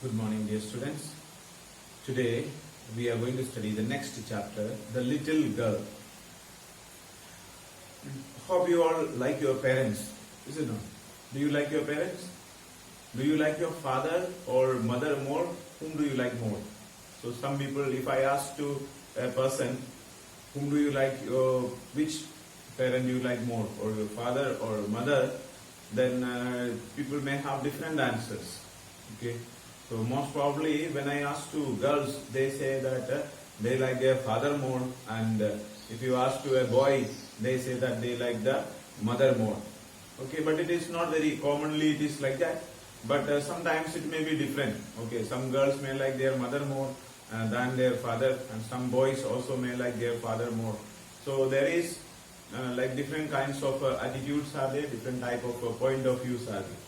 Good morning, dear students. Today we are going to study the next chapter, The Little Girl. Hope you all like your parents, is it not? Do you like your parents? Do you like your father or mother more? Whom do you like more? So some people, if I ask to a person, whom do you like, which parent do you like more, or your father or mother, then people may have different answers. Okay. So most probably when I ask to girls, they say that they like their father more, and if you ask to a boy, they say that they like the mother more. Okay, but it is not very commonly it is like that. But sometimes it may be different. Okay, some girls may like their mother more than their father, and some boys also may like their father more. So there is like different kinds of attitudes are there, different type of point of views are there.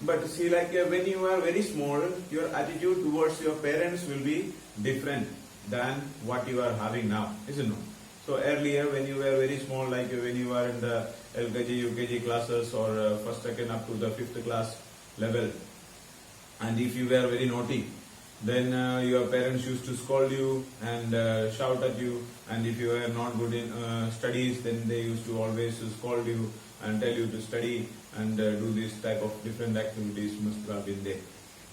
But see, like when you are very small, your attitude towards your parents will be different than what you are having now, isn't it? So earlier, when you were very small, like when you were in the LKG, UKG classes, or first, second, up to the 5th class level, and if you were very naughty, then your parents used to scold you and shout at you, and if you were not good in studies, then they used to always scold you and tell you to study and do this type of different activities must have been there.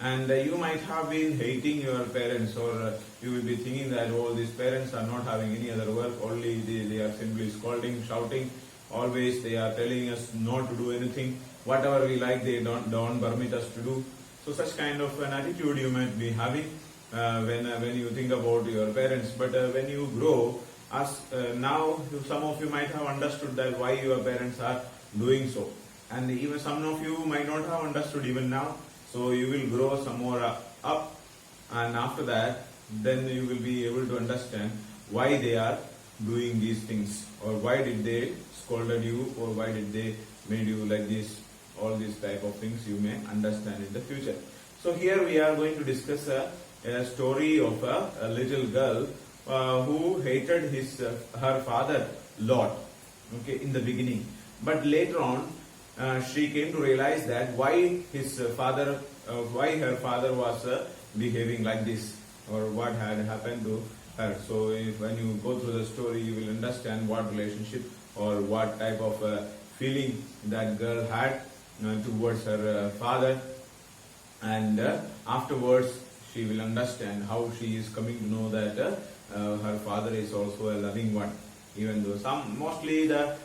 And you might have been hating your parents, or you will be thinking that, oh, these parents are not having any other work, only they are simply scolding, shouting, always they are telling us not to do anything, whatever we like they don't permit us to do. So such kind of an attitude you might be having when you think about your parents. But when you grow, as now some of you might have understood that why your parents are doing so, and even some of you might not have understood even now. So you will grow some more up, and after that, then you will be able to understand why they are doing these things, or why did they scolded you, or why did they made you like this. All these type of things you may understand in the future. So here we are going to discuss a story of a little girl who hated her father a lot. Okay, in the beginning, but later on she came to realize that why her father was behaving like this, or what had happened to her. So when you go through the story, you will understand what relationship or what type of feeling that girl had towards her father, and afterwards she will understand how she is coming to know that her father is also a loving one, even though mostly the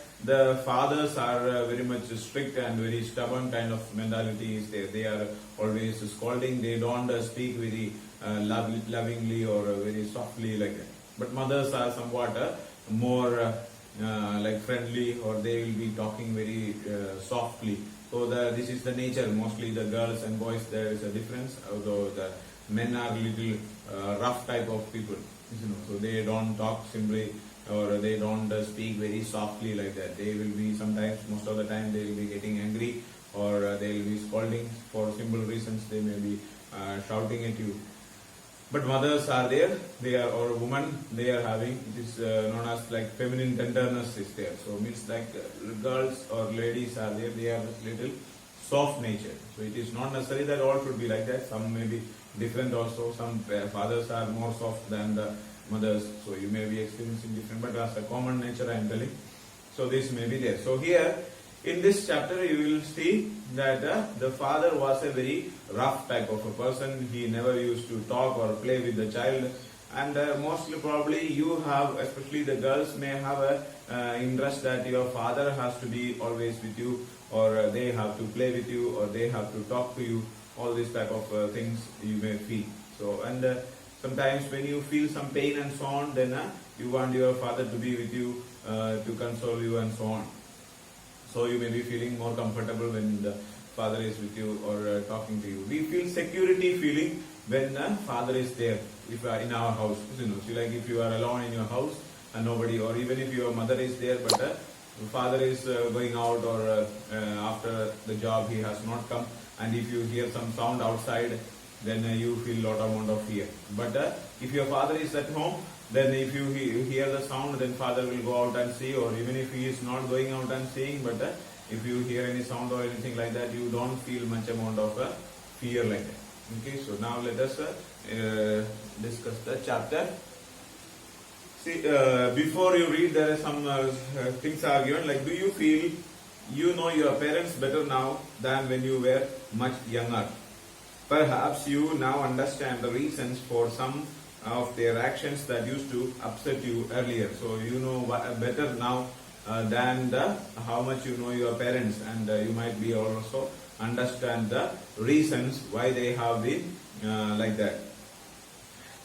fathers are very much strict and very stubborn kind of mentality is there. They are always scolding, they don't speak very lovingly or very softly like that. But mothers are somewhat more like friendly, or they will be talking very softly. So this is the nature. Mostly the girls and boys, there is a difference, although the men are little rough type of people. So they don't talk simply, or they don't speak very softly like that. They will be sometimes, most of the time, they will be getting angry, or they will be scolding for simple reasons. They may be shouting at you. But mothers are there, they are, or women, they are having, it is known as like feminine tenderness is there. So means like girls or ladies are there, they are little soft nature. So it is not necessary that all should be like that. Some may be different also. Some fathers are more soft than the mothers. So you may be experiencing different, but as a common nature I am telling. So this may be there. So here, in this chapter, you will see that the father was a very rough type of a person. He never used to talk or play with the child. And mostly probably you have, especially the girls, may have a interest that your father has to be always with you, or they have to play with you, or they have to talk to you. All these type of things you may feel. So, and sometimes when you feel some pain and so on, then you want your father to be with you, to console you and so on. So you may be feeling more comfortable when the father is with you or talking to you. We feel security feeling when the father is there. If you are in our house, so like if you are alone in your house and nobody, or even if your mother is there, but the father is going out, or after the job he has not come, and if you hear some sound outside, then you feel lot amount of fear. But if your father is at home, then if you hear the sound, then father will go out and see, or even if he is not going out and seeing, but if you hear any sound or anything like that, you don't feel much amount of fear like that. Okay, so now let us discuss the chapter. See, before you read, there are some things are given. Like, do you feel you know your parents better now than when you were much younger? Perhaps you now understand the reasons for some of their actions that used to upset you earlier. So you know better now than how much you know your parents, and you might be also understand the reasons why they have been like that.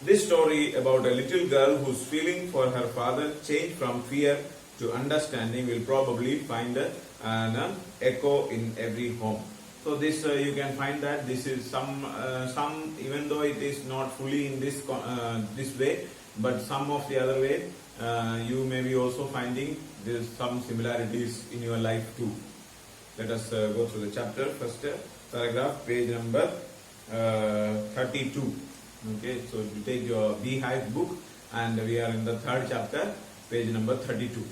This story about a little girl whose feeling for her father changed from fear to understanding will probably find an echo in every home. So this you can find that this is some even though it is not fully in this this way, but some of the other way you may be also finding there's some similarities in your life too. Let us go through the chapter. First paragraph, page number 32. Okay, so you take your Beehive book, and we are in the third chapter, page number 32.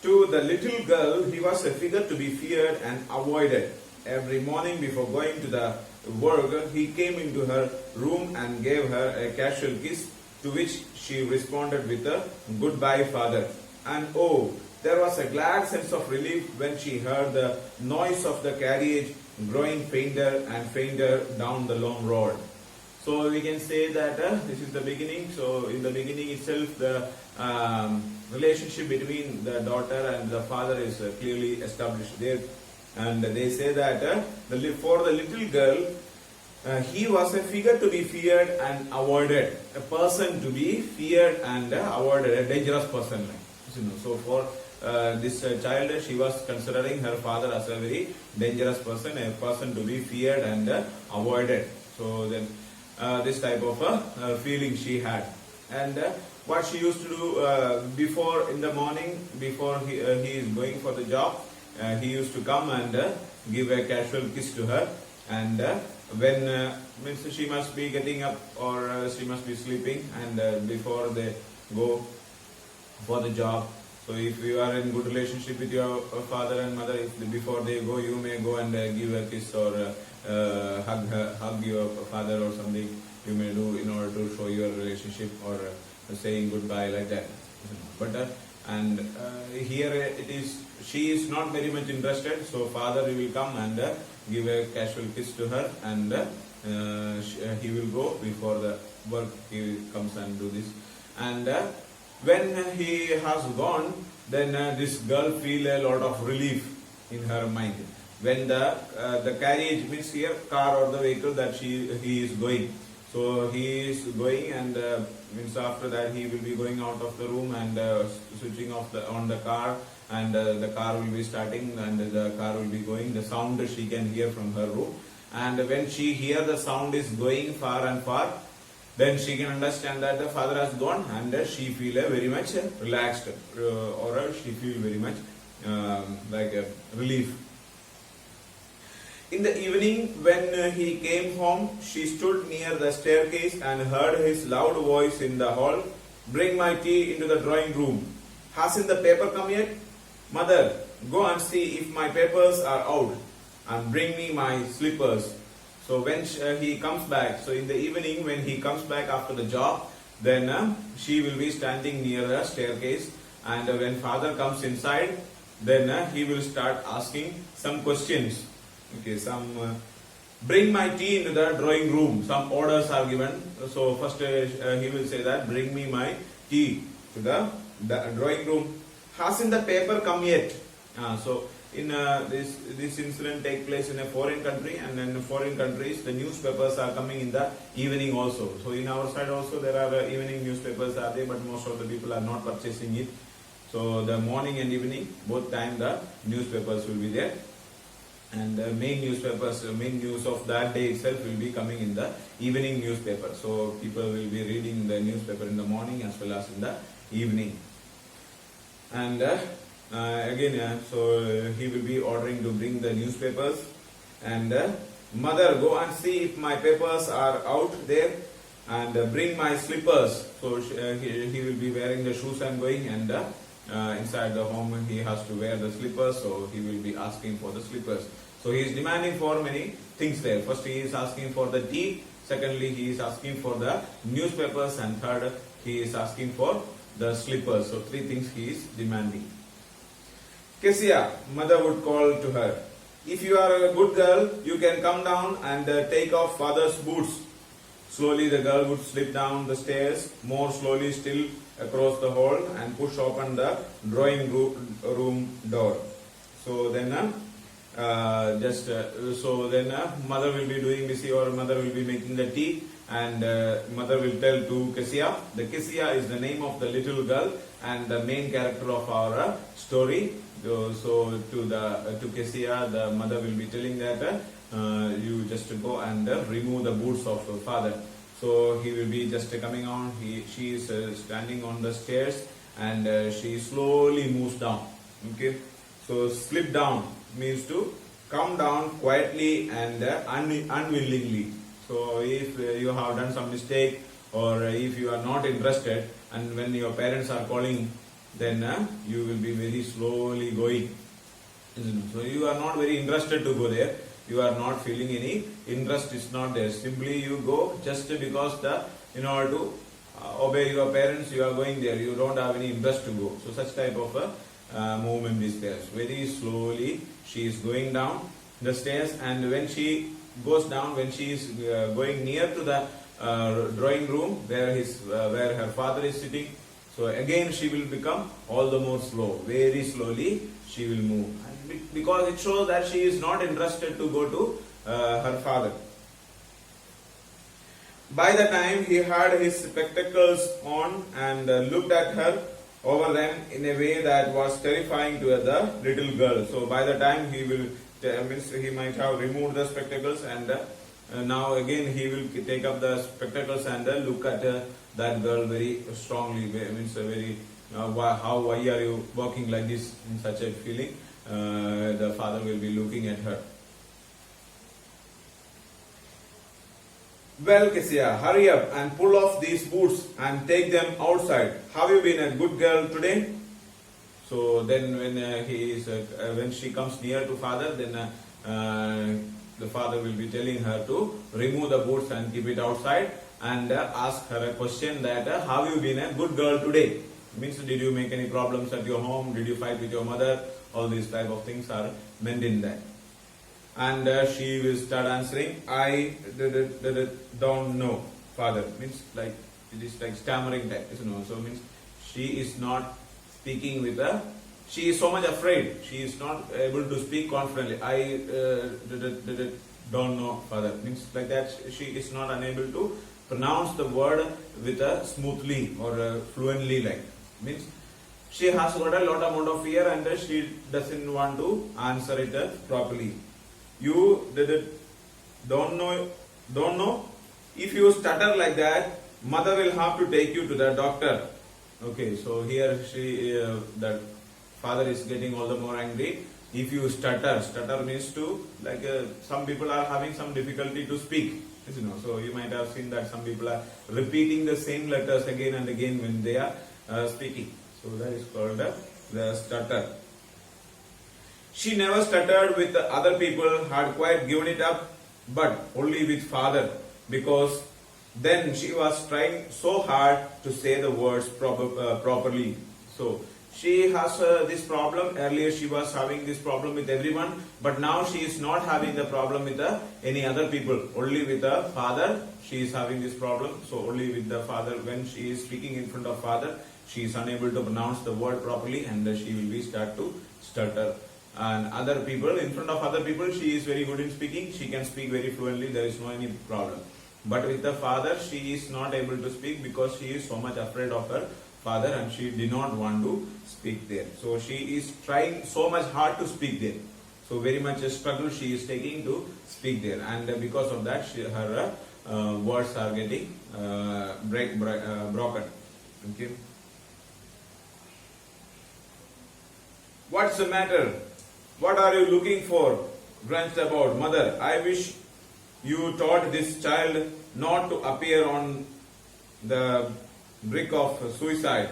To the little girl, he was a figure to be feared and avoided. Every morning before going to the work, he came into her room and gave her a casual kiss, to which she responded with a "Goodbye, father." And oh, there was a glad sense of relief when she heard the noise of the carriage growing fainter and fainter down the long road. So we can say that this is the beginning. So in the beginning itself, the relationship between the daughter and the father is clearly established there. And they say that for the little girl, he was a figure to be feared and avoided. A person to be feared and avoided, a dangerous person. So for this child, she was considering her father as a very dangerous person, a person to be feared and avoided. So then this type of feeling she had. And what she used to do before in the morning, before he is going for the job, he used to come and give a casual kiss to her. And when means she must be getting up or she must be sleeping, and before they go for the job. So if you are in good relationship with your father and mother, if before they go, you may go and give a kiss or hug your father or something. You may do in order to show your relationship or saying goodbye like that. But here it is, she is not very much interested. So father will come and give a casual kiss to her, and he will go before the work. He comes and do this, and when he has gone, then this girl feel a lot of relief in her mind. When the carriage means here car or the vehicle that he is going. So he is going, and means after that he will be going out of the room and switching off on the car, and the car will be starting and the car will be going. The sound she can hear from her room, and when she hear the sound is going far and far, then she can understand that the father has gone, and she feel very much relaxed, or she feel very much like a relief. In the evening, when he came home, she stood near the staircase and heard his loud voice in the hall, "Bring my tea into the drawing room. Hasn't the paper come yet? Mother, go and see if my papers are out, and bring me my slippers." So when he comes back, so in the evening when he comes back after the job, then she will be standing near the staircase, and when father comes inside, then he will start asking some questions. Okay, bring my tea into the drawing room. Some orders are given. So first he will say that, bring me my tea to the drawing room. Hasn't the paper come yet? So in this incident take place in a foreign country, and in foreign countries the newspapers are coming in the evening also. So in our side also there are evening newspapers are there, but most of the people are not purchasing it. So the morning and evening, both time the newspapers will be there, and the main newspapers, main news of that day itself will be coming in the evening newspaper. So people will be reading the newspaper in the morning as well as in the evening. And again, so he will be ordering to bring the newspapers, and mother, go and see if my papers are out there, and bring my slippers. So he will be wearing the shoes and going, and inside the home he has to wear the slippers, so he will be asking for the slippers. So he is demanding for many things there. First he is asking for the tea, secondly he is asking for the newspapers, and third he is asking for the slippers. So three things he is demanding. Kezia, mother would call to her, if you are a good girl, you can come down and take off father's boots. Slowly the girl would slip down the stairs, more slowly still across the hall, and push open the drawing room door. So then mother will be doing busy, or mother will be making the tea, and mother will tell to Kezia. The Kezia is the name of the little girl and the main character of our story. So to Kezia, the mother will be telling that you just go and remove the boots of your father. So he will be just coming on. She is standing on the stairs, and she slowly moves down. Okay, so slip down means to come down quietly and unwillingly. So if you have done some mistake, or if you are not interested, and when your parents are calling, then you will be very slowly going. So you are not very interested to go there. You are not feeling any interest is not there. Simply you go just because in order to obey your parents, you are going there. You don't have any interest to go. So such type of a movement is there. So very slowly she is going down the stairs, and when she goes down, when she is going near to the drawing room where her father is sitting, so again she will become all the more slow. Very slowly she will move, and because it shows that she is not interested to go to her father. By the time he had his spectacles on and looked at her over them in a way that was terrifying to the little girl. So by the time he will, he might have removed the spectacles, and now again he will take up the spectacles and look at that girl very strongly. Why are you walking like this, in such a feeling? The father will be looking at her. Well, Kezia, hurry up and pull off these boots and take them outside. Have you been a good girl today? So then when she comes near to father, then the father will be telling her to remove the boots and keep it outside, and ask her a question that have you been a good girl today? Means, did you make any problems at your home? Did you fight with your mother? All these type of things are meant in that. And she will start answering, I don't know, father. Means like, it is like stammering type, so means she is not speaking with she is so much afraid. She is not able to speak confidently. I don't know, father. Means like that, she is not unable to pronounce the word with smoothly or fluently, like. Means she has got a lot amount of fear, and she doesn't want to answer it properly. You don't know. If you stutter like that, mother will have to take you to the doctor. Okay, so here the father is getting all the more angry. If you stutter means to, like, some people are having some difficulty to speak. So you might have seen that some people are repeating the same letters again and again when they are speaking. So that is called the stutter. She never stuttered with other people, had quite given it up, but only with father, because then she was trying so hard to say the words properly. So she has this problem. Earlier she was having this problem with everyone, but now she is not having the problem with any other people. Only with the father she is having this problem. So only with the father, when she is speaking in front of father, she is unable to pronounce the word properly, and she will be start to stutter. And other people, in front of other people, she is very good in speaking. She can speak very fluently. There is no any problem. But with the father, she is not able to speak because she is so much afraid of her father, and she did not want to speak there. So she is trying so much hard to speak there. So very much a struggle she is taking to speak there, and because of that, her words are getting broken. Okay. What's the matter? What are you looking for? Grunched about mother. I wish you taught this child not to appear on the brink of suicide.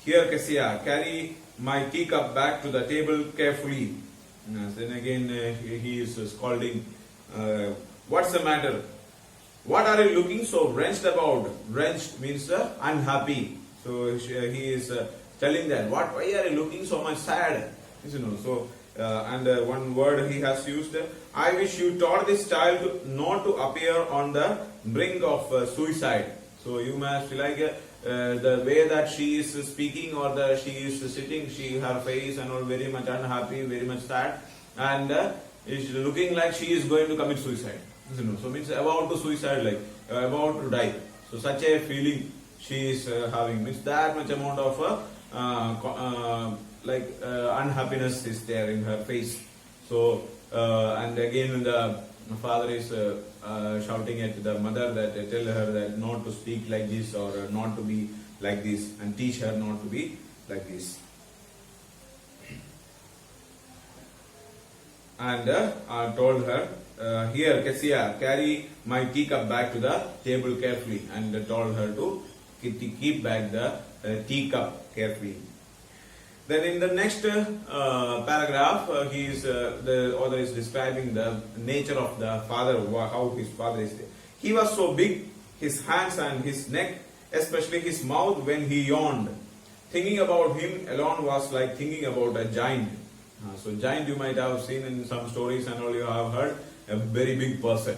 Here, Kezia, carry my teacup back to the table carefully. Then again he is scolding, what's the matter? What are you looking so wrenched about? Wrenched means unhappy. So he is telling that, why are you looking so much sad? So one word he has used, I wish you taught this child not to appear on the brink of suicide. So you must like the way that she is speaking or she is sitting, her face and all very much unhappy, very much sad, and is looking like she is going to commit suicide. So means about to suicide, like about to die. So such a feeling she is having, means that much amount of unhappiness is there in her face. So and again the father is shouting at the mother that tell her that not to speak like this or not to be like this, and teach her not to be like this. And told her, here Kezia, carry my teacup back to the table carefully, and told her to keep back the teacup carefully. Then in the next paragraph, the author is describing the nature of the father, how his father is. He was so big, his hands and his neck, especially his mouth when he yawned. Thinking about him alone was like thinking about a giant. So giant you might have seen in some stories and all you have heard, a very big person.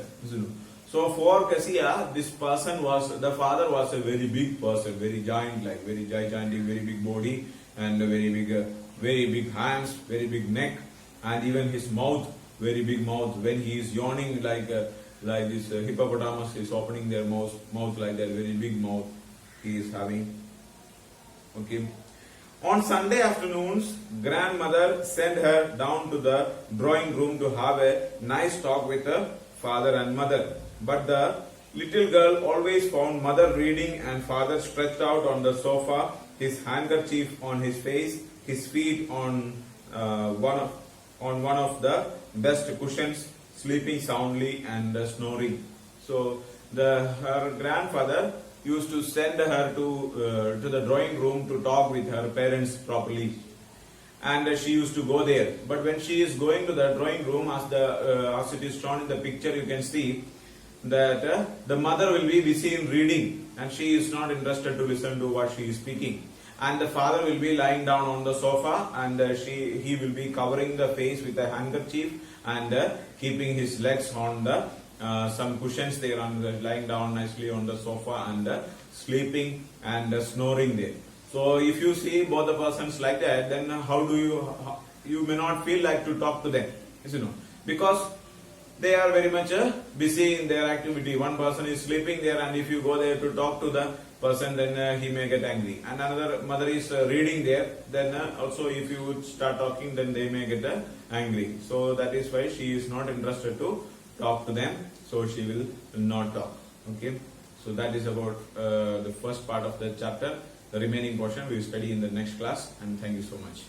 So for Kezia, this person the father was a very big person, very giant, like very gigantic, very big body, and very big hands, very big neck, and even his mouth, very big mouth. When he is yawning, like this hippopotamus is opening their mouth like that, very big mouth he is having. Okay. On Sunday afternoons, grandmother sent her down to the drawing room to have a nice talk with her father and mother. But the little girl always found mother reading and father stretched out on the sofa, his handkerchief on his face, his feet on one of the best cushions, sleeping soundly and snoring. So her grandfather used to send her to the drawing room to talk with her parents properly, and she used to go there. But when she is going to the drawing room, as it is shown in the picture, you can see that the mother will be busy in reading, and she is not interested to listen to what she is speaking. And the father will be lying down on the sofa, and he will be covering the face with a handkerchief and keeping his legs on the some cushions there, and lying down nicely on the sofa and sleeping and snoring there. So if you see both the persons like that, then how do you may not feel like to talk to them, because they are very much busy in their activity. One person is sleeping there, and if you go there to talk to the person, then he may get angry. And another mother is reading there, then also if you would start talking, then they may get angry. So that is why she is not interested to talk to them, so she will not talk. Okay, so that is about the first part of the chapter. The remaining portion we will study in the next class, and thank you so much.